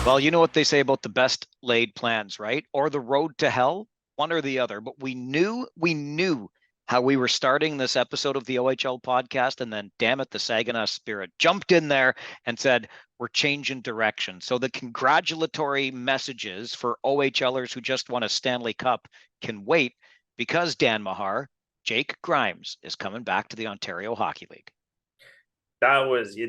Well, you know what they say about the best laid plans, right? Or the road to hell, one or the other. But we knew how we were starting this episode of the OHL podcast, and then damn it, the Saginaw Spirit jumped in there and said, we're changing direction. So the congratulatory messages for OHLers who just won a Stanley Cup can wait because Dan Mahar, Jake Grimes, is coming back to the Ontario Hockey League. That was,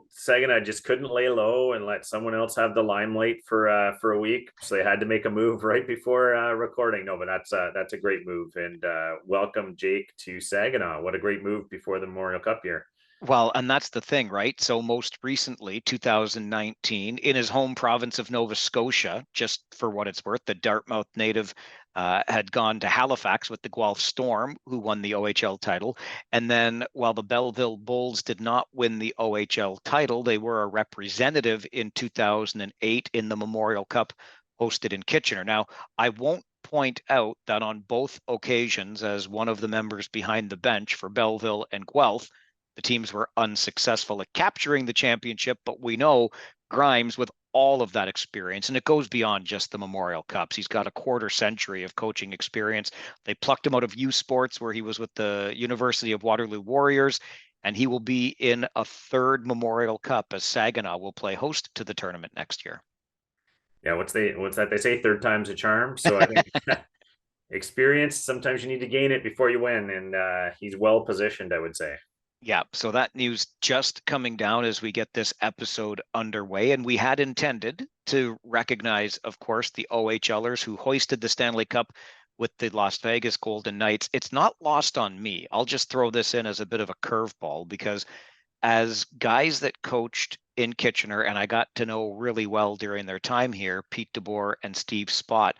Saginaw just couldn't lay low and let someone else have the limelight for a week, so they had to make a move right before recording. No, but that's a great move, and welcome Jake to Saginaw. What a great move before the Memorial Cup year. Well, and that's the thing, right? So most recently, 2019, in his home province of Nova Scotia, just for what it's worth, the Dartmouth native had gone to Halifax with the Guelph Storm, who won the OHL title. And then while the Belleville Bulls did not win the OHL title, they were a representative in 2008 in the Memorial Cup hosted in Kitchener. Now, I won't point out that on both occasions, as one of the members behind the bench for Belleville and Guelph, the teams were unsuccessful at capturing the championship, but we know Grimes, with all of that experience, and it goes beyond just the Memorial Cups. He's got a quarter century of coaching experience. They plucked him out of U Sports, where he was with the University of Waterloo Warriors, and he will be in a third Memorial Cup as Saginaw will play host to the tournament next year. Yeah, what's that they say? Third time's a charm. So I think experience, sometimes you need to gain it before you win, and he's well positioned, I would say. Yeah, so that news just coming down as we get this episode underway. And we had intended to recognize, of course, the OHLers who hoisted the Stanley Cup with the Las Vegas Golden Knights. It's not lost on me. I'll just throw this in as a bit of a curveball because as guys that coached in Kitchener, and I got to know really well during their time here, Pete DeBoer and Steve Spott,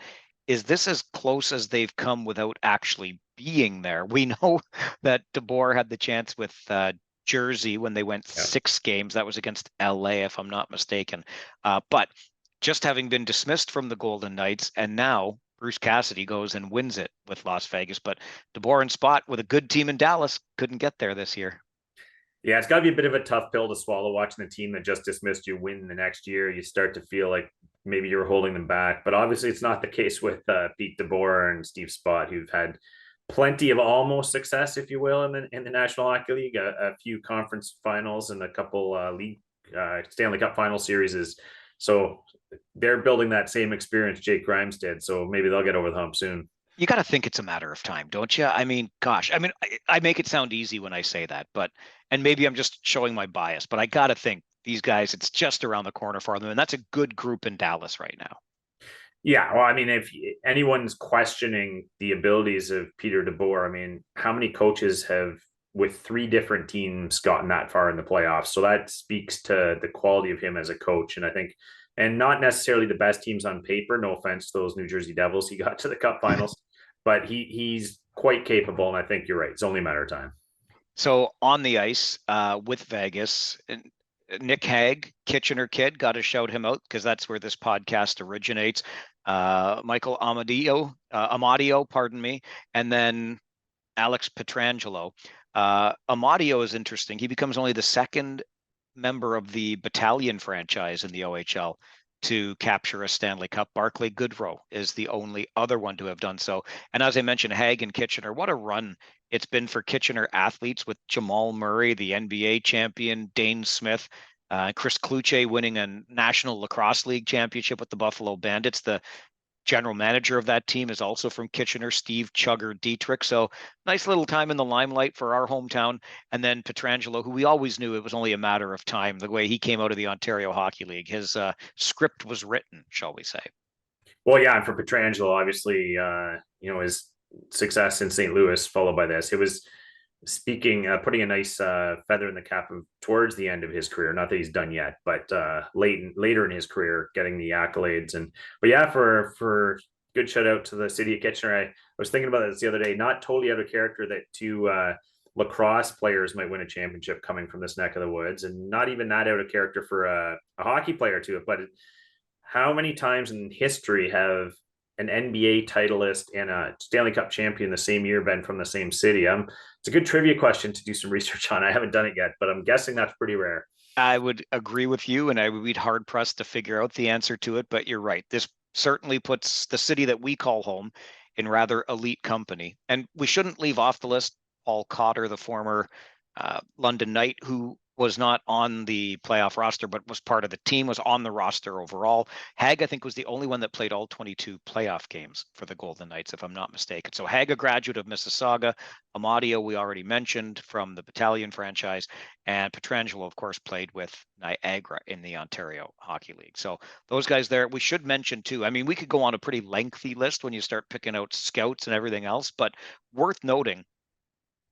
is this as close as they've come without actually being there? We know that DeBoer had the chance with Jersey when they went Yeah. 6 games. That was against LA, if I'm not mistaken. But just having been dismissed from the Golden Knights, and now Bruce Cassidy goes and wins it with Las Vegas. But DeBoer and Spott, with a good team in Dallas, couldn't get there this year. Yeah, it's got to be a bit of a tough pill to swallow watching the team that just dismissed you win the next year. You start to feel like maybe you're holding them back, but obviously it's not the case with Pete DeBoer and Steve Spott, who've had plenty of almost success, if you will, in the National Hockey League, a few conference finals and a couple league Stanley Cup final series. So they're building that same experience Jake Grimes did. So maybe they'll get over the hump soon. You got to think it's a matter of time, don't you? I mean, gosh, I make it sound easy when I say that, but, and maybe I'm just showing my bias, but I got to think these guys, it's just around the corner for them. And that's a good group in Dallas right now. Yeah, well, I mean, if anyone's questioning the abilities of Peter DeBoer, I mean, how many coaches have, with three different teams, gotten that far in the playoffs? So that speaks to the quality of him as a coach. And I think, and not necessarily the best teams on paper, no offense to those New Jersey Devils, he got to the Cup finals, but he's quite capable. And I think you're right. It's only a matter of time. So on the ice with Vegas, Nick Hague, Kitchener kid, got to shout him out because that's where this podcast originates. Michael Amadio, pardon me, and then Alex Petrangelo. Amadio is interesting. He becomes only the second member of the Battalion franchise in the OHL to capture a Stanley Cup. Barclay Goodrow is the only other one to have done so. And as I mentioned, Hague and Kitchener, what a run it's been for Kitchener athletes with Jamal Murray, the NBA champion, Dane Smith, Chris Kluche winning a National Lacrosse League championship with the Buffalo Bandits. The general manager of that team is also from Kitchener, Steve Chugger Dietrich. So nice little time in the limelight for our hometown. And then Petrangelo, who we always knew it was only a matter of time, the way he came out of the Ontario Hockey League. His script was written, shall we say. Well, yeah, and for Petrangelo, obviously, his success in St. Louis, followed by this, it was putting a nice feather in the cap of towards the end of his career. Not that he's done yet, but later in his career, getting the accolades. But yeah, for good shout out to the city of Kitchener. I was thinking about this the other day. Not totally out of character that two lacrosse players might win a championship coming from this neck of the woods, and not even that out of character for a hockey player too. But how many times in history have an NBA titleist and a Stanley Cup champion the same year been from the same city? It's a good trivia question to do some research on. I haven't done it yet, but I'm guessing that's pretty rare. I would agree with you, and I would be hard pressed to figure out the answer to it, but you're right. This certainly puts the city that we call home in rather elite company. And we shouldn't leave off the list Paul Cotter, the former London Knight, who was not on the playoff roster, but was part of the team, was on the roster overall. Hag, I think, was the only one that played all 22 playoff games for the Golden Knights, if I'm not mistaken. So Hag, a graduate of Mississauga. Amadio, we already mentioned from the Battalion franchise. And Pietrangelo, of course, played with Niagara in the Ontario Hockey League. So those guys there, we should mention too. I mean, we could go on a pretty lengthy list when you start picking out scouts and everything else, but worth noting,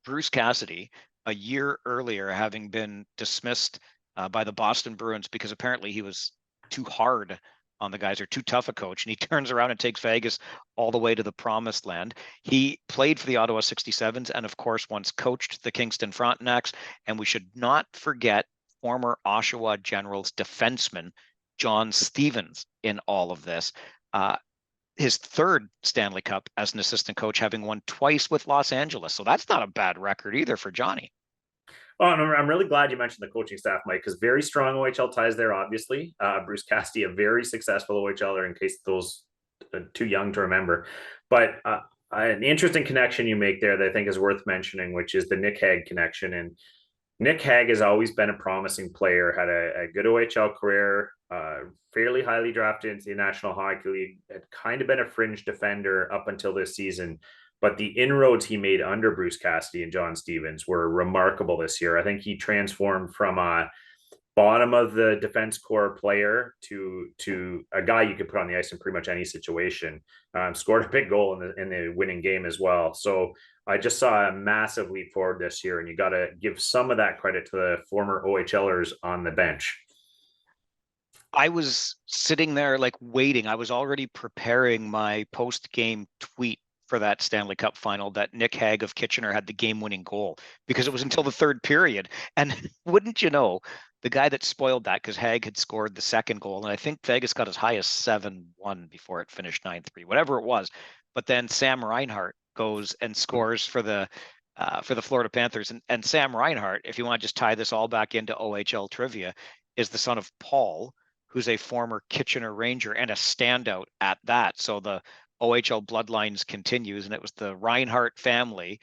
Bruce Cassidy, a year earlier, having been dismissed by the Boston Bruins because apparently he was too hard on the guys, or too tough a coach, and he turns around and takes Vegas all the way to the promised land. He played for the Ottawa 67s and, of course, once coached the Kingston Frontenacs. And we should not forget former Oshawa Generals defenseman John Stevens in all of this. His third Stanley Cup as an assistant coach, having won twice with Los Angeles. So that's not a bad record either for Johnny. Oh, and I'm really glad you mentioned the coaching staff, Mike, because very strong OHL ties there, obviously. Bruce Cassidy, a very successful OHLer, in case those too young to remember. But an interesting connection you make there that I think is worth mentioning, which is the Nick Hag connection. And Nick Hag has always been a promising player, had a good OHL career, fairly highly drafted into the National Hockey League, had kind of been a fringe defender up until this season. But the inroads he made under Bruce Cassidy and John Stevens were remarkable this year. I think he transformed from a bottom of the defense core player to a guy you could put on the ice in pretty much any situation. Scored a big goal in the winning game as well. So I just saw a massive leap forward this year, and you got to give some of that credit to the former OHLers on the bench. I was sitting there like waiting. I was already preparing my post-game tweet for that Stanley Cup final that Nick Hag of Kitchener had the game-winning goal, because it was until the third period. And wouldn't you know, the guy that spoiled that, because Hag had scored the second goal, and I think Vegas got as high as 7-1 before it finished 9-3, whatever it was. But then Sam Reinhart goes and scores for the Florida Panthers. And Sam Reinhart, if you want to just tie this all back into OHL trivia, is the son of Paul, who's a former Kitchener Ranger and a standout at that. So the OHL bloodlines continues, and it was the Reinhart family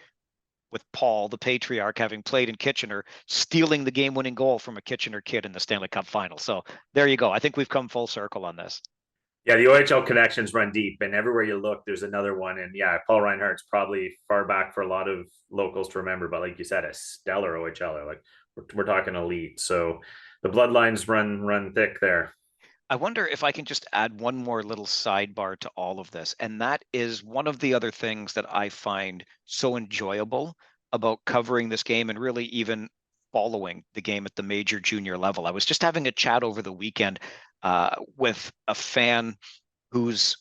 with Paul, the patriarch, having played in Kitchener, stealing the game-winning goal from a Kitchener kid in the Stanley Cup final. So there you go. I think we've come full circle on this. Yeah, the OHL connections run deep, and everywhere you look, there's another one. And yeah, Paul Reinhardt's probably far back for a lot of locals to remember, but like you said, a stellar OHLer. Like we're talking elite. So the bloodlines run thick there. I wonder if I can just add one more little sidebar to all of this. And that is one of the other things that I find so enjoyable about covering this game, and really even following the game at the major junior level. I was just having a chat over the weekend with a fan who's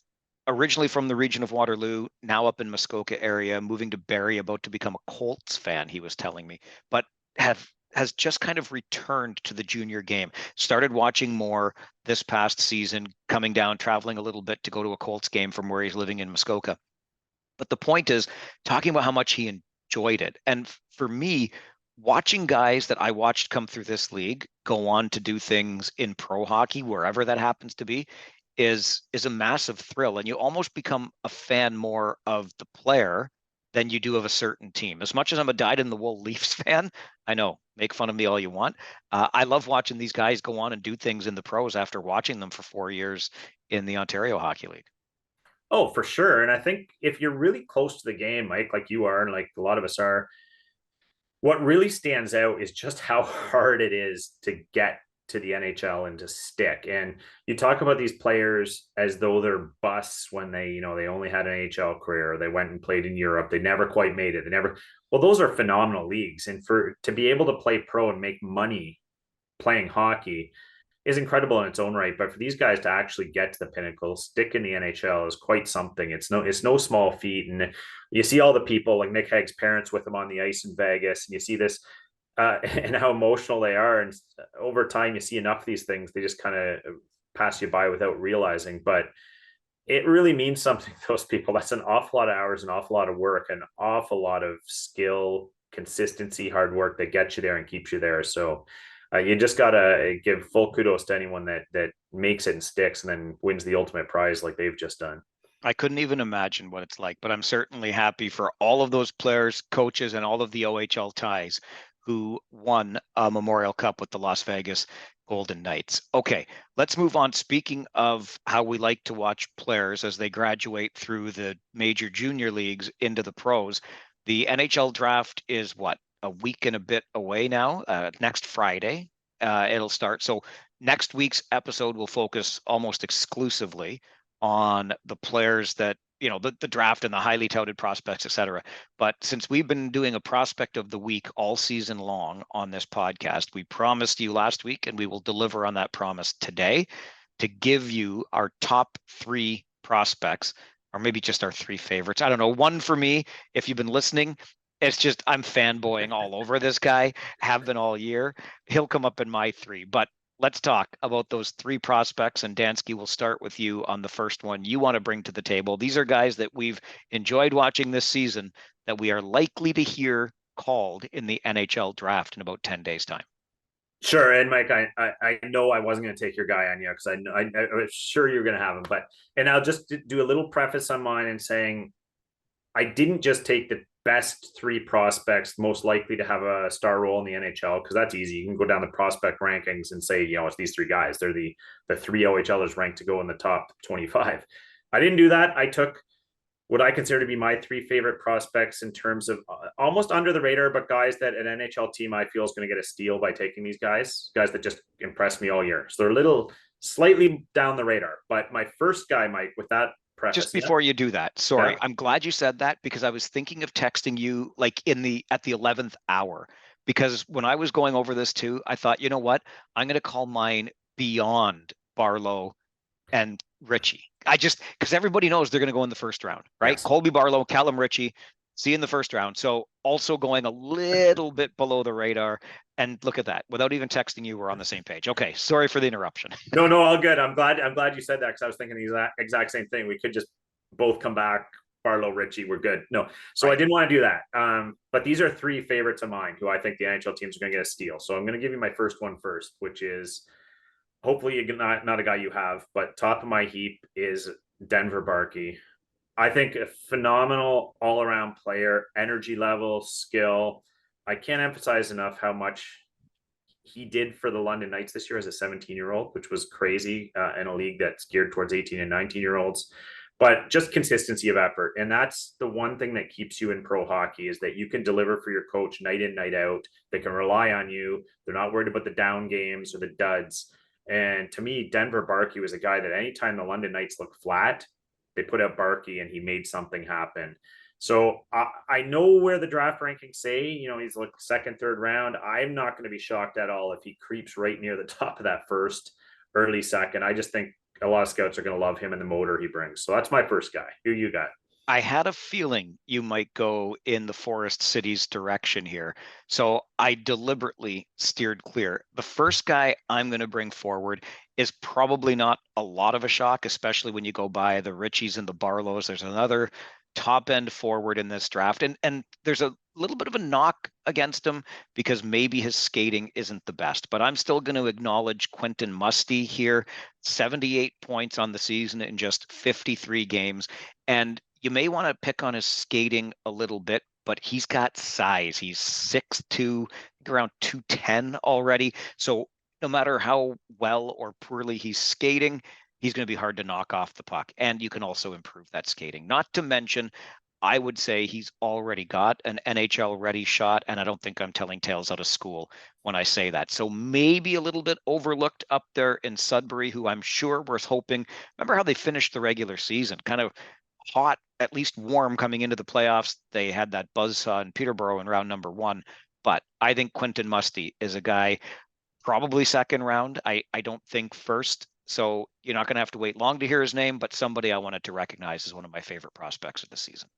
originally from the region of Waterloo, now up in Muskoka area, moving to Barrie, about to become a Colts fan, he was telling me, but has just kind of returned to the junior game. Started watching more this past season, coming down, traveling a little bit to go to a Colts game from where he's living in Muskoka. But the point is, talking about how much he enjoyed it. And for me, watching guys that I watched come through this league go on to do things in pro hockey, wherever that happens to be, is a massive thrill. And you almost become a fan more of the player than you do of a certain team. As much as I'm a dyed-in-the-wool Leafs fan, I know, make fun of me all you want. I love watching these guys go on and do things in the pros after watching them for 4 years in the Ontario Hockey League. Oh, for sure. And I think if you're really close to the game, Mike, like you are, and like a lot of us are, what really stands out is just how hard it is to get to the NHL and to stick. And you talk about these players as though they're busts when they only had an NHL career, or they went and played in Europe. They never quite made it. Well, those are phenomenal leagues. And to be able to play pro and make money playing hockey is incredible in its own right. But for these guys to actually get to the pinnacle, stick in the NHL, is quite something. It's no small feat. And you see all the people like Nick Hag's parents with him on the ice in Vegas, and you see this and how emotional they are. And over time, you see enough of these things, they just kind of pass you by without realizing. But it really means something to those people. That's an awful lot of hours, an awful lot of work, an awful lot of skill, consistency, hard work that gets you there and keeps you there. So you just gotta give full kudos to anyone that makes it and sticks and then wins the ultimate prize like they've just done. I couldn't even imagine what it's like, but I'm certainly happy for all of those players, coaches, and all of the OHL ties who won a Memorial Cup with the Las Vegas Golden Knights. Okay, let's move on. Speaking of how we like to watch players as they graduate through the major junior leagues into the pros, the NHL draft is what, a week and a bit away now, next Friday. It'll start. So next week's episode will focus almost exclusively on the players that, the draft and the highly touted prospects, et cetera. But since we've been doing a prospect of the week all season long on this podcast, we promised you last week, and we will deliver on that promise today, to give you our top 3 prospects, or maybe just our 3 favorites. I don't know. One for me, if you've been listening, it's just I'm fanboying all over this guy, have been all year. He'll come up in my 3, but let's talk about those 3 prospects. And Dansky, we'll start with you on the first one you want to bring to the table. These are guys that we've enjoyed watching this season that we are likely to hear called in the NHL draft in about 10 days' time. Sure, and Mike, I know I wasn't going to take your guy on you because I was sure you were going to have him, but and I'll just do a little preface on mine and saying I didn't just take the best 3 prospects most likely to have a star role in the NHL because that's easy. You can go down the prospect rankings and say, it's these 3 guys. They're the 3 OHLers ranked to go in the top 25. I didn't do that. I took what I consider to be my 3 favorite prospects in terms of almost under the radar, but guys that an NHL team I feel is going to get a steal by taking these guys that just impressed me all year. So they're a little slightly down the radar. But my first guy, Mike, with that preface. Just before you do that, sorry, I'm glad you said that because I was thinking of texting you like at the 11th hour, because when I was going over this too, I thought, you know what, I'm going to call mine beyond Barlow and Ritchie. Because everybody knows they're going to go in the first round, right? Yes. Colby Barlow, Callum Ritchie, see in the first round. So also going a little bit below the radar. And look at that. Without even texting you, we're on the same page. Okay, sorry for the interruption. No, all good. I'm glad you said that because I was thinking the exact same thing. We could just both come back. Barlow, Ritchie, we're good. No, so right. I didn't want to do that. But these are 3 favorites of mine who I think the NHL teams are going to get a steal. So I'm going to give you my first one first, which is hopefully not a guy you have, but top of my heap is Denver Barkey. I think a phenomenal all-around player, energy level, skill. I can't emphasize enough how much he did for the London Knights this year as a 17-year-old, which was crazy in a league that's geared towards 18 and 19-year-olds. But just consistency of effort. And that's the one thing that keeps you in pro hockey is that you can deliver for your coach night in, night out. They can rely on you. They're not worried about the down games or the duds. And to me, Denver Barkey was a guy that anytime the London Knights looked flat, they put up Barkey and he made something happen. So I know where the draft rankings say, he's like 2nd, 3rd round. I'm not going to be shocked at all if he creeps right near the top of that first, early second. I just think a lot of scouts are going to love him and the motor he brings. So that's my first guy. Who you got? I had a feeling you might go in the Forest Cities direction here. So I deliberately steered clear. The first guy I'm going to bring forward is probably not a lot of a shock, especially when you go by the Richies and the Barlows. There's another top end forward in this draft. And there's a little bit of a knock against him because maybe his skating isn't the best, but I'm still going to acknowledge Quentin Musty here. 78 points on the season in just 53 games. And you may want to pick on his skating a little bit, but he's got size. He's 6'2", around 210 already. So no matter how well or poorly he's skating, he's going to be hard to knock off the puck. And you can also improve that skating. Not to mention, I would say he's already got an NHL ready shot. And I don't think I'm telling tales out of school when I say that. So maybe a little bit overlooked up there in Sudbury, who I'm sure was hoping. Remember how they finished the regular season? Kind of hot, at least warm coming into the playoffs. They had that buzzsaw in Peterborough in round number 1. But I think Quentin Musty is a guy probably 2nd round. I don't think first. So you're not going to have to wait long to hear his name, but somebody I wanted to recognize as one of my favorite prospects of the season.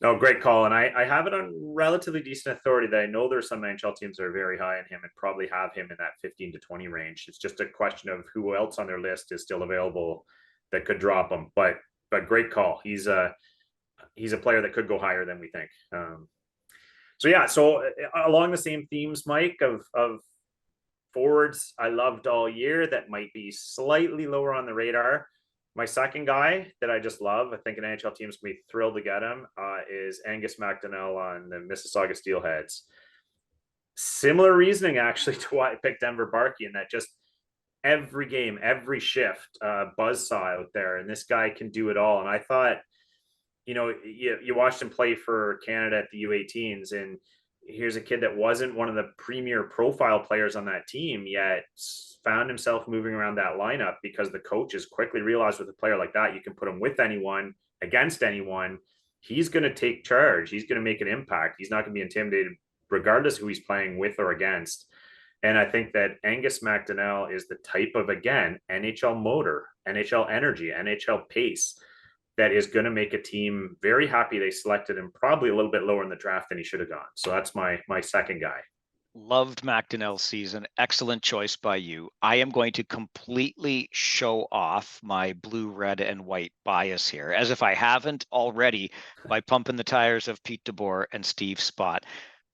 Oh, great call. And I have it on relatively decent authority that I know there's some NHL teams that are very high on him and probably have him in that 15 to 20 range. It's just a question of who else on their list is still available that could drop him. But but great call. He's a player that could go higher than we think. So yeah, so along the same themes, Mike, of forwards I loved all year that might be slightly lower on the radar. My second guy that I just love, I think an NHL team's gonna be thrilled to get him, is Angus MacDonell on the Mississauga Steelheads. Similar reasoning actually to why I picked Denver Barkey, in that just every game, every shift, buzzsaw out there, and this guy can do it all. And I thought, you watched him play for Canada at the U18s, and here's a kid that wasn't one of the premier profile players on that team, yet found himself moving around that lineup because the coaches quickly realized with a player like that, you can put him with anyone, against anyone. He's going to take charge. He's going to make an impact. He's not going to be intimidated regardless who he's playing with or against. And I think that Angus MacDonell is the type of, again, NHL motor, NHL energy, NHL pace that is going to make a team very happy they selected him probably a little bit lower in the draft than he should have gone. So that's my second guy. Loved MacDonell's season. Excellent choice by you. I am going to completely show off my blue, red, and white bias here, as if I haven't already, by pumping the tires of Pete DeBoer and Steve Spott.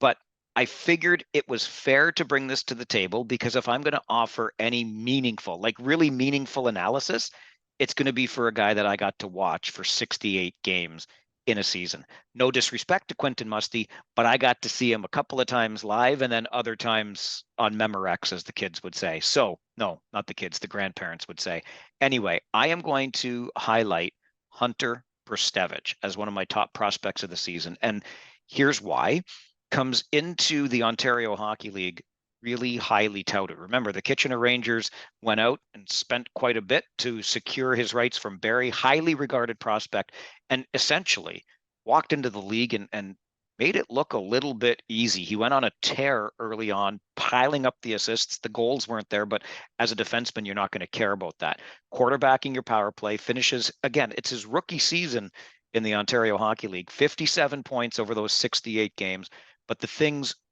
But I figured it was fair to bring this to the table, because if I'm going to offer any meaningful, like really meaningful analysis, it's going to be for a guy that I got to watch for 68 games in a season. No disrespect to Quentin Musty, but I got to see him a couple of times live and then other times on Memorex, as the kids would say. So no, not the kids, the grandparents would say. Anyway, I am going to highlight Hunter Brzustewicz as one of my top prospects of the season. And here's why. Comes into the Ontario Hockey League really highly touted. Remember, the Kitchener Rangers went out and spent quite a bit to secure his rights from Barrie, highly regarded prospect, and essentially walked into the league and made it look a little bit easy. He went on a tear early on, piling up the assists. The goals weren't there, but as a defenseman, you're not going to care about that. Quarterbacking your power play, finishes, again, it's his rookie season in the Ontario Hockey League, 57 points over those 68 games. But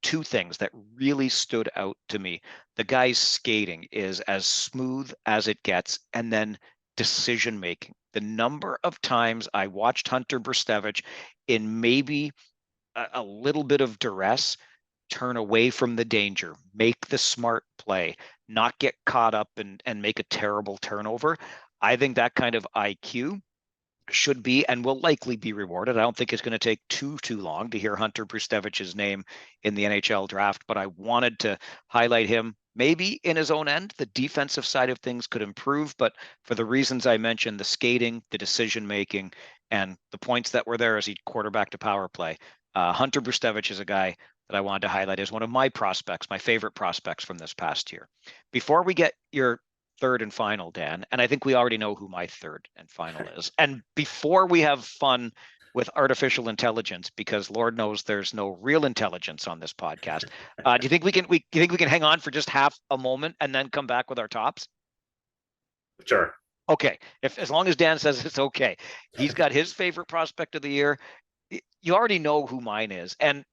two things that really stood out to me. The guy's skating is as smooth as it gets, and then decision making. The number of times I watched Hunter Brzustewicz in maybe a little bit of duress turn away from the danger, make the smart play, not get caught up and make a terrible turnover. I think that kind of IQ should be and will likely be rewarded. I don't think it's going to take too long to hear Hunter Brzustewicz's name in the NHL draft, but I wanted to highlight him. Maybe in his own end, the defensive side of things could improve, but for the reasons I mentioned, the skating, the decision-making, and the points that were there as he quarterbacked a power play, Hunter Brzustewicz is a guy that I wanted to highlight as one of my prospects, my favorite prospects from this past year. Before we get your third and final, Dan, and I think we already know who my third and final is. And before we have fun with artificial intelligence, because Lord knows there's no real intelligence on this podcast, do you think we can hang on for just half a moment and then come back with our tops? Sure. Okay, as long as Dan says it's okay. He's got his favorite prospect of the year. You already know who mine is, and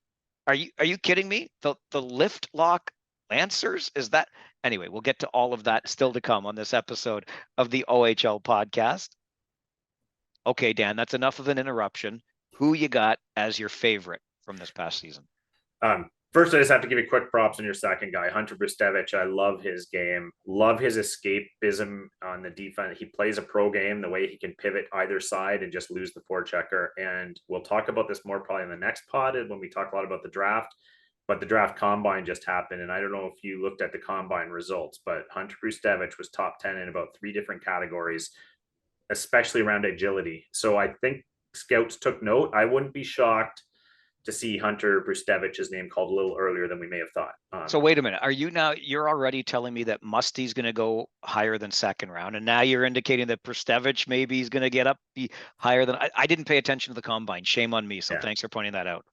are you kidding me? The lift lock Lancers? Is that anyway? We'll get to all of that still to come on this episode of the OHL podcast. Okay, Dan, that's enough of an interruption. Who you got as your favorite from this past season? First, I just have to give you quick props on your second guy, Hunter Brzustewicz. I love his game, love his escapism on the defense. He plays a pro game, the way he can pivot either side and just lose the forechecker. And we'll talk about this more probably in the next pod when we talk a lot about the draft. But the draft combine just happened, and I don't know if you looked at the combine results, but Hunter Brzustewicz was top 10 in about 3 different categories, especially around agility. So I think scouts took note. I wouldn't be shocked to see Hunter Brzustewicz's name called a little earlier than we may have thought. So wait a minute. You're already telling me that Musty's going to go higher than second round, and now you're indicating that Brzustewicz maybe he's going to be higher than I didn't pay attention to the combine. Shame on me. So Thanks for pointing that out.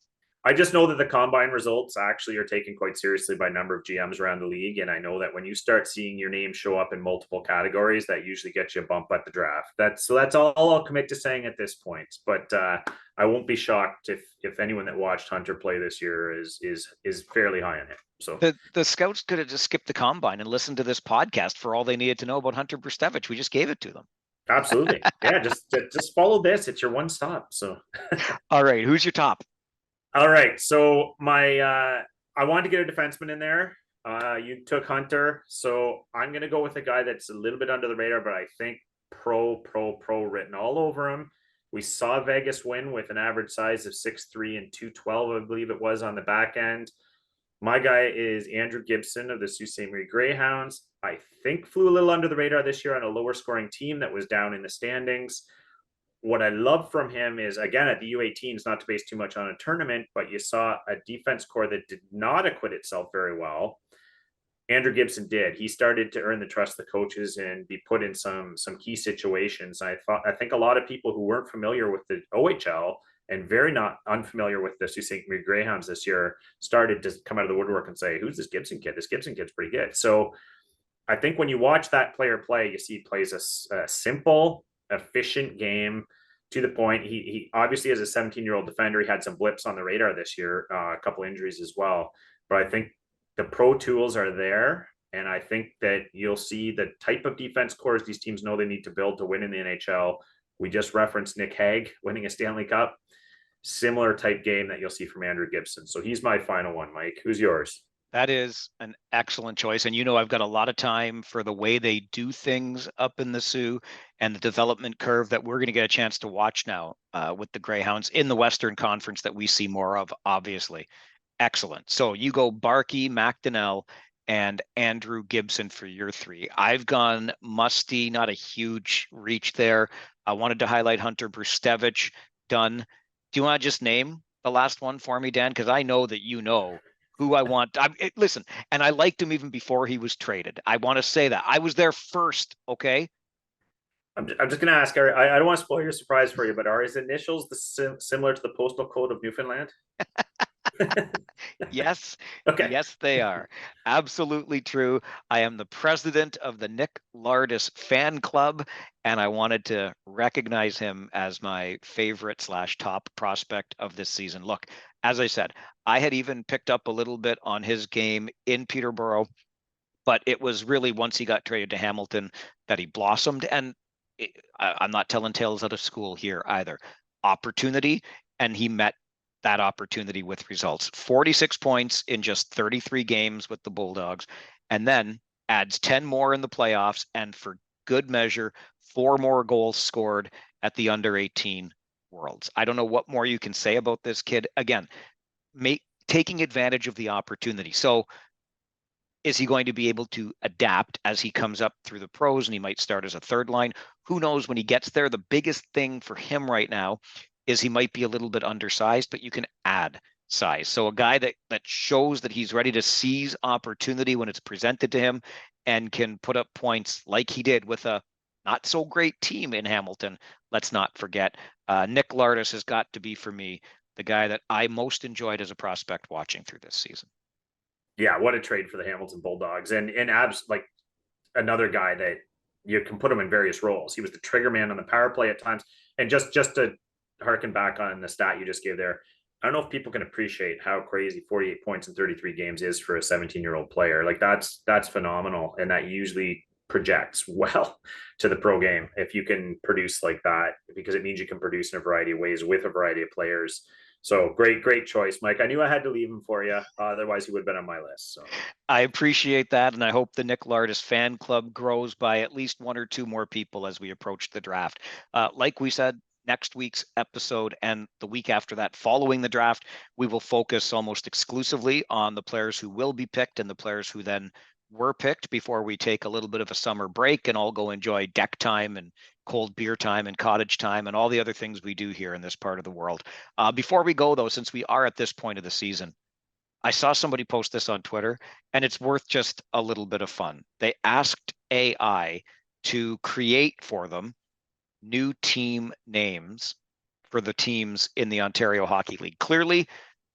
I just know that the combine results actually are taken quite seriously by a number of GMs around the league. And I know that when you start seeing your name show up in multiple categories, that usually gets you a bump at the draft. That's all I'll commit to saying at this point. But I won't be shocked if anyone that watched Hunter play this year is fairly high on him. So the scouts could have just skipped the combine and listened to this podcast for all they needed to know about Hunter Brzustewicz. We just gave it to them. Absolutely. Yeah, just follow this. It's your one stop. So All right, who's your top? all right. So my I wanted to get a defenseman in there. You took Hunter, so I'm gonna go with a guy that's a little bit under the radar, but I think pro written all over him. We saw Vegas win with an average size of 6'3" and 212, I believe it was on the back end. My guy is Andrew Gibson of the Sault Ste. Marie Greyhounds. I think flew a little under the radar this year on a lower scoring team that was down in the standings. What I love from him is, again, at the U18s, not to base too much on a tournament, but you saw a defense core that did not acquit itself very well. Andrew Gibson did. He started to earn the trust of the coaches and be put in some key situations. I think a lot of people who weren't familiar with the OHL and very not unfamiliar with the Sault Ste. Marie Greyhounds this year started to come out of the woodwork and say, "Who's this Gibson kid? This Gibson kid's pretty good." So I think when you watch that player play, you see he plays a simple, efficient game to the point. He obviously, as a 17-year-old defender, he had some blips on the radar this year, a couple injuries as well. But I think the pro tools are there. And I think that you'll see the type of defense cores these teams know they need to build to win in the NHL. We just referenced Nick Hague winning a Stanley Cup. Similar type game that you'll see from Andrew Gibson. So he's my final one, Mike. Who's yours? That is an excellent choice. And I've got a lot of time for the way they do things up in the Sioux and the development curve that we're going to get a chance to watch now with the Greyhounds in the Western Conference that we see more of, obviously. Excellent. So you go Barkey, McDonnell, and Andrew Gibson for your three. I've gone Musty, not a huge reach there. I wanted to highlight Hunter Brustevich, done. Do you want to just name the last one for me, Dan? Because I know that you know who I want. Listen, and I liked him even before he was traded. I want to say that. I was there first, okay? I'm just going to ask. I don't want to spoil your surprise for you, but are his initials similar to the postal code of Newfoundland? Yes, Okay. yes, they are. Absolutely true. I am the president of the Nick Lardis fan club, and I wanted to recognize him as my favorite slash top prospect of this season. Look, as I said, I had even picked up a little bit on his game in Peterborough, but it was really once he got traded to Hamilton that he blossomed. And I'm not telling tales out of school here either. Opportunity, and he met that opportunity with results. 46 points in just 33 games with the Bulldogs, and then adds 10 more in the playoffs, and for good measure, 4 more goals scored at the under 18 Worlds. I don't know what more you can say about this kid. Again, taking advantage of the opportunity. So is he going to be able to adapt as he comes up through the pros and he might start as a third line? Who knows when he gets there? The biggest thing for him right now is he might be a little bit undersized, but you can add size. So a guy that shows that he's ready to seize opportunity when it's presented to him and can put up points like he did with a not so great team in Hamilton. Let's not forget. Nick Lardis has got to be, for me, the guy that I most enjoyed as a prospect watching through this season. Yeah, what a trade for the Hamilton Bulldogs, and abs like another guy that you can put him in various roles. He was the trigger man on the power play at times, and just to harken back on the stat you just gave there, I don't know if people can appreciate how crazy 48 points in 33 games is for a 17-year-old player. Like that's phenomenal, and that usually projects well to the pro game if you can produce like that, because it means you can produce in a variety of ways with a variety of players. So great choice, Mike. I knew I had to leave him for you. Otherwise, he would have been on my list. So I appreciate that, and I hope the Nick Lardis fan club grows by at least 1 or 2 more people as we approach the draft. Like we said, next week's episode and the week after that, following the draft, we will focus almost exclusively on the players who will be picked and the players who then were picked before we take a little bit of a summer break and all go enjoy deck time and cold beer time and cottage time and all the other things we do here in this part of the world. Before we go, though, since we are at this point of the season, I saw somebody post this on Twitter, and it's worth just a little bit of fun. They asked AI to create for them new team names for the teams in the Ontario Hockey League. Clearly,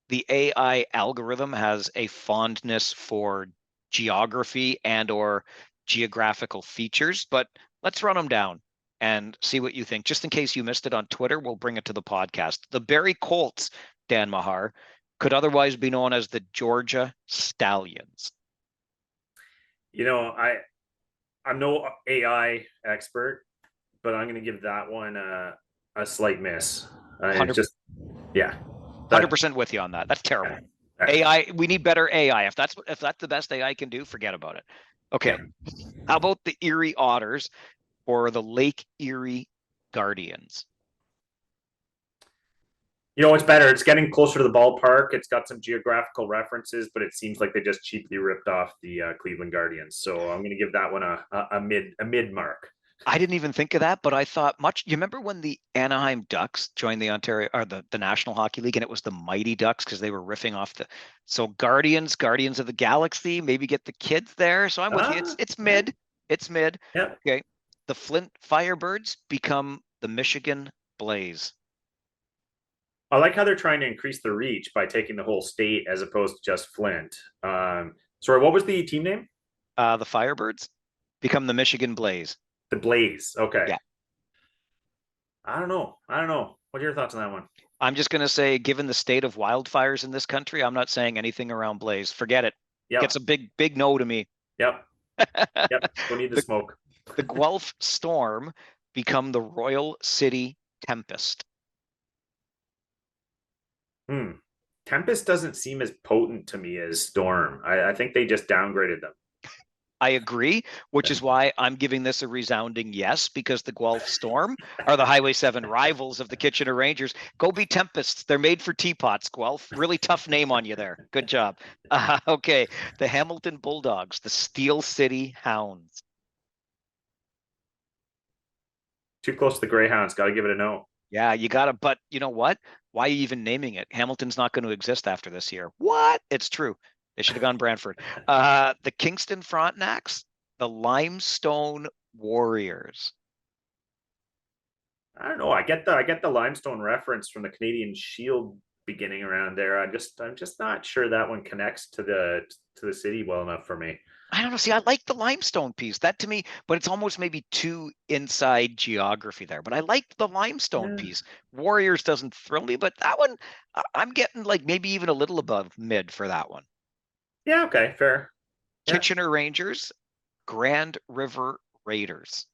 the AI algorithm has a fondness for geography and or geographical features, but let's run them down and see what you think. Just in case you missed it on Twitter, we'll bring it to the podcast. The Barrie Colts, Dan Mahar, could otherwise be known as the Georgia Stallions. I'm no AI expert, but I'm going to give that one a slight miss. It's 100, just, yeah, that, 100% with you on that. That's yeah, terrible. yeah, AI, we need better AI. If that's the best AI can do, forget about it. yeah. Okay. How about the Erie Otters or the Lake Erie Guardians? You know what's better? It's getting closer to the ballpark. It's got some geographical references, but it seems like they just cheaply ripped off the Cleveland Guardians. So I'm going to give that one a mid mark. I didn't even think of that, but I thought much. You remember when the Anaheim Ducks joined the Ontario or the National Hockey League, and it was the Mighty Ducks because they were riffing off the. So Guardians of the Galaxy, maybe get the kids there. So I'm with you. It's Yeah, mid. It's mid. yeah. Okay. The Flint Firebirds become the Michigan Blaze. I like how they're trying to increase the reach by taking the whole state as opposed to just Flint. Sorry, what was the team name? The Firebirds become the Michigan Blaze. The Blaze. Okay. Yeah. I don't know. I don't know. What are your thoughts on that one? I'm just going to say, given the state of wildfires in this country, I'm not saying anything around Blaze. Forget it. Gets Yep. a big no to me. Yep. Yep. Don't need the the smoke. the Guelph Storm become the Royal City Tempest. Hmm. Tempest doesn't seem as potent to me as Storm. I think they just downgraded them. I agree, which Yeah. is why I'm giving this a resounding yes, because the Guelph Storm are the Highway 7 rivals of the Kitchener Rangers. Go be Tempests. They're made for teapots, Guelph. Really tough name on you there. Good job. Okay. The Hamilton Bulldogs, the Steel City Hounds. Too close to the Greyhounds. Got to give it a no. Yeah, you got to, but you know what? Why are you even naming it? Hamilton's not going to exist after this year. What? It's true. They should have gone Brantford. The Kingston Frontenacs, the Limestone Warriors. I don't know. I get the limestone reference from the Canadian Shield beginning around there. I'm just not sure that one connects to the city well enough for me. I don't know. See, I like the limestone piece. That to me, but it's almost maybe too inside geography there. But I like the limestone Yeah. piece. Warriors doesn't thrill me, but that one, I'm getting like maybe even a little above mid for that one. Yeah. Okay. Fair. Yeah. Kitchener Rangers, Grand River Raiders.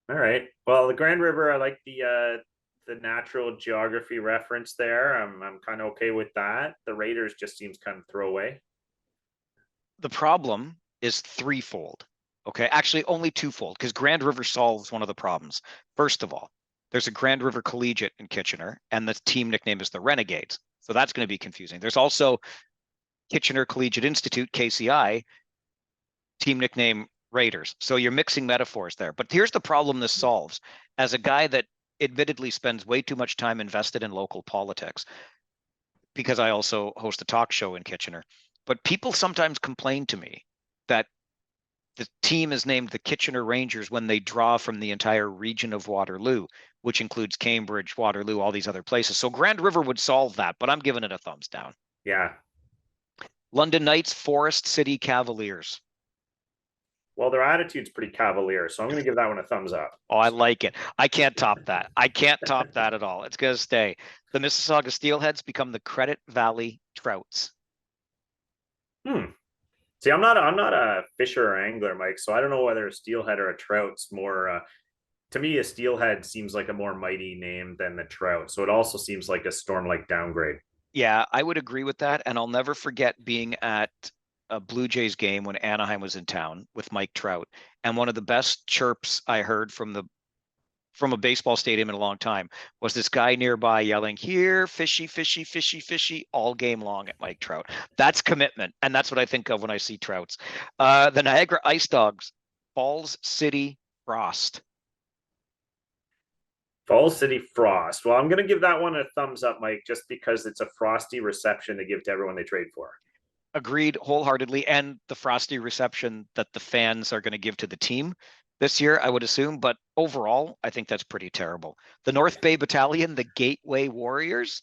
All right. Well, the Grand River, I like the natural geography reference there. I'm kind of okay with that. The Raiders just seems kind of throwaway. The problem is threefold. Okay, actually only twofold because Grand River solves one of the problems. First of all, there's a Grand River Collegiate in Kitchener, and the team nickname is the Renegades. So that's going to be confusing. There's also Kitchener Collegiate Institute, KCI, team nickname Raiders. So you're mixing metaphors there. But here's the problem this solves. As a guy that admittedly spends way too much time invested in local politics, because I also host a talk show in Kitchener, but people sometimes complain to me that the team is named the Kitchener Rangers when they draw from the entire region of Waterloo, which includes Cambridge, Waterloo, all these other places. So Grand River would solve that, but I'm giving it a thumbs down. Yeah. London Knights, Forest City Cavaliers. Well, their attitude's pretty cavalier, so I'm going to give that one a thumbs up. Oh, I like it. I can't top that. I can't top that at all. It's going to stay. The Mississauga Steelheads become the Credit Valley Trouts. Hmm. See, I'm not a fisher or angler, Mike, so I don't know whether a steelhead or a trout's more. To me, a steelhead seems like a more mighty name than the trout, so it also seems like a storm-like downgrade. Yeah, I would agree with that. And I'll never forget being at a Blue Jays game when Anaheim was in town with Mike Trout. And one of the best chirps I heard from a baseball stadium in a long time was this guy nearby yelling, "Here, fishy, fishy, fishy, fishy," all game long at Mike Trout. That's commitment. And that's what I think of when I see Trouts. The Niagara Ice Dogs, Falls City Frost. Falls City Frost. Well, I'm going to give that one a thumbs up, Mike, just because it's a frosty reception they give to everyone they trade for. Agreed wholeheartedly. And the frosty reception that the fans are going to give to the team this year, I would assume. But overall, I think that's pretty terrible. The North Bay Battalion, the Gateway Warriors,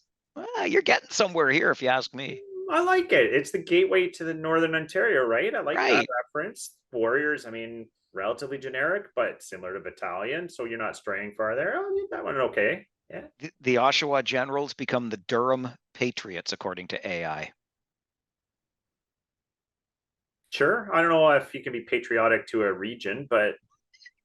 you're getting somewhere here, if you ask me. I like it. It's the gateway to the Northern Ontario, right? I like that Right. reference. Warriors, I mean, relatively generic, but similar to Battalion. So you're not straying far there. I'll leave that one okay. Yeah. The Oshawa Generals become the Durham Patriots, according to AI. Sure. I don't know if you can be patriotic to a region, but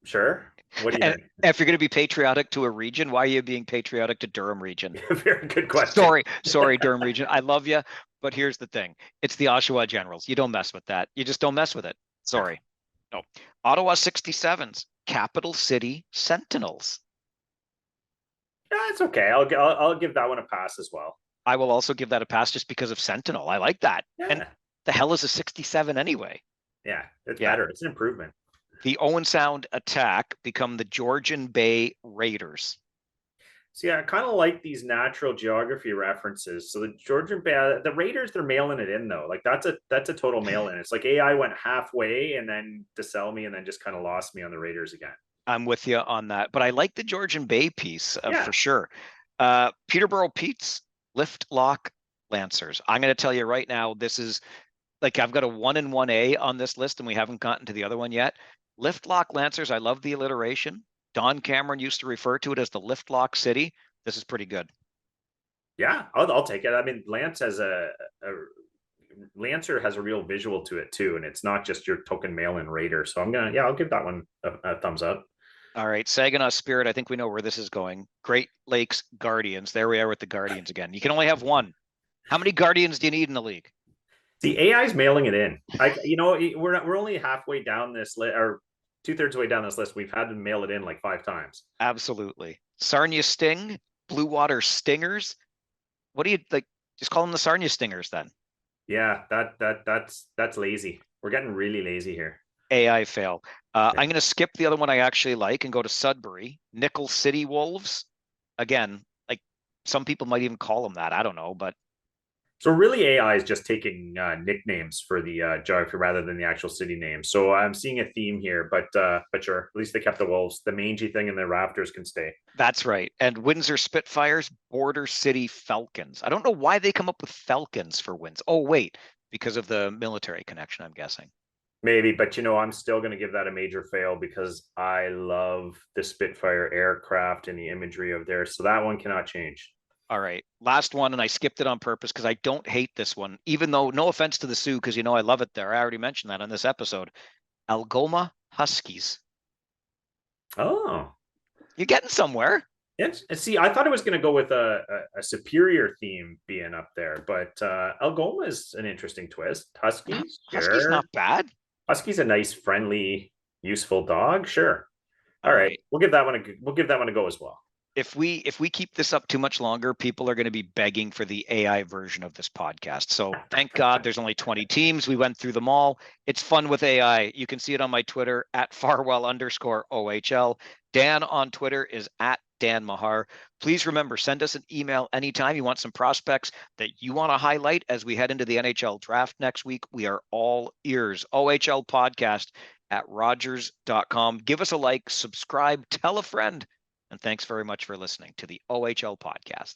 sure. What do you And think? if you're going to be patriotic to a region, why are you being patriotic to Durham region? Very good question. Sorry, Durham region. I love you, but here's the thing: it's the Oshawa Generals. You don't mess with that. You just don't mess with it. Yeah. Sorry. No. Ottawa 67s, Capital City Sentinels. Yeah, it's okay. I'll give that one a pass as well. I will also give that a pass just because of Sentinel. I like that. And Yeah, the hell is a 67 anyway? yeah, it's Yeah. better. It's an improvement. The Owen Sound Attack become the Georgian Bay Raiders. So yeah, I kind of like these natural geography references. So the Georgian Bay, the Raiders, they're mailing it in though. Like that's a total mail in. It's like AI went halfway and then to sell me and then just kind of lost me on the Raiders again. I'm with you on that, but I like the Georgian Bay piece Yeah, for sure. Peterborough Pete's Lift Lock Lancers. I'm going to tell you right now, this is like I've got a 1 and 1A on this list, and we haven't gotten to the other one yet. Lift Lock Lancers. I love the alliteration. Don Cameron used to refer to it as the Lift Lock City. This is pretty good. yeah, I'll take it. I mean, Lancer has a real visual to it too, and it's not just your token mail in Raider. So I'll give that one a thumbs up. All right, Saginaw Spirit. I think we know where this is going. Great Lakes Guardians. There we are with the Guardians again. You can only have one. How many Guardians do you need in the league? The AI is mailing it in. We're only halfway down this list, or 2/3 way down this list. We've had to mail it in like 5 times. Absolutely. Sarnia Sting, Blue Water Stingers. What do you like? Just call them the Sarnia Stingers then. Yeah, that's lazy. We're getting really lazy here. AI fail. Yeah. I'm going to skip the other one I actually like and go to Sudbury. Nickel City Wolves. Again, like some people might even call them that. I don't know, but So really, AI is just taking nicknames for the geography rather than the actual city names. So I'm seeing a theme here, but sure, at least they kept the wolves. The mangy thing and the raptors can stay. that's right. And Windsor Spitfires, Border City Falcons. I don't know why they come up with Falcons for Windsor. Oh, wait, because of the military connection, I'm guessing. Maybe, but I'm still going to give that a major fail because I love the Spitfire aircraft and the imagery of there. So that one cannot change. All right. Last one, and I skipped it on purpose because I don't hate this one, even though no offense to the Sioux, because I love it there. I already mentioned that on this episode. Algoma Huskies. Oh, You're getting somewhere. yes. See, I thought it was going to go with a superior theme being up there, but Algoma is an interesting twist. Huskies, Huskies not sure. bad. Husky's a nice, friendly, useful dog. Sure. All All right, right. we'll give that one a go as well. If we keep this up too much longer, people are going to be begging for the AI version of this podcast. So thank God there's only 20 teams. We went through them all. It's fun with AI. You can see it on my Twitter at Farwell_OHL. Dan on Twitter is at Dan Mahar. Please remember, send us an email anytime you want some prospects that you want to highlight as we head into the NHL draft next week. We are all ears. OHL podcast at Rogers.com. Give us a like, subscribe, tell a friend. And thanks very much for listening to the OHL podcast.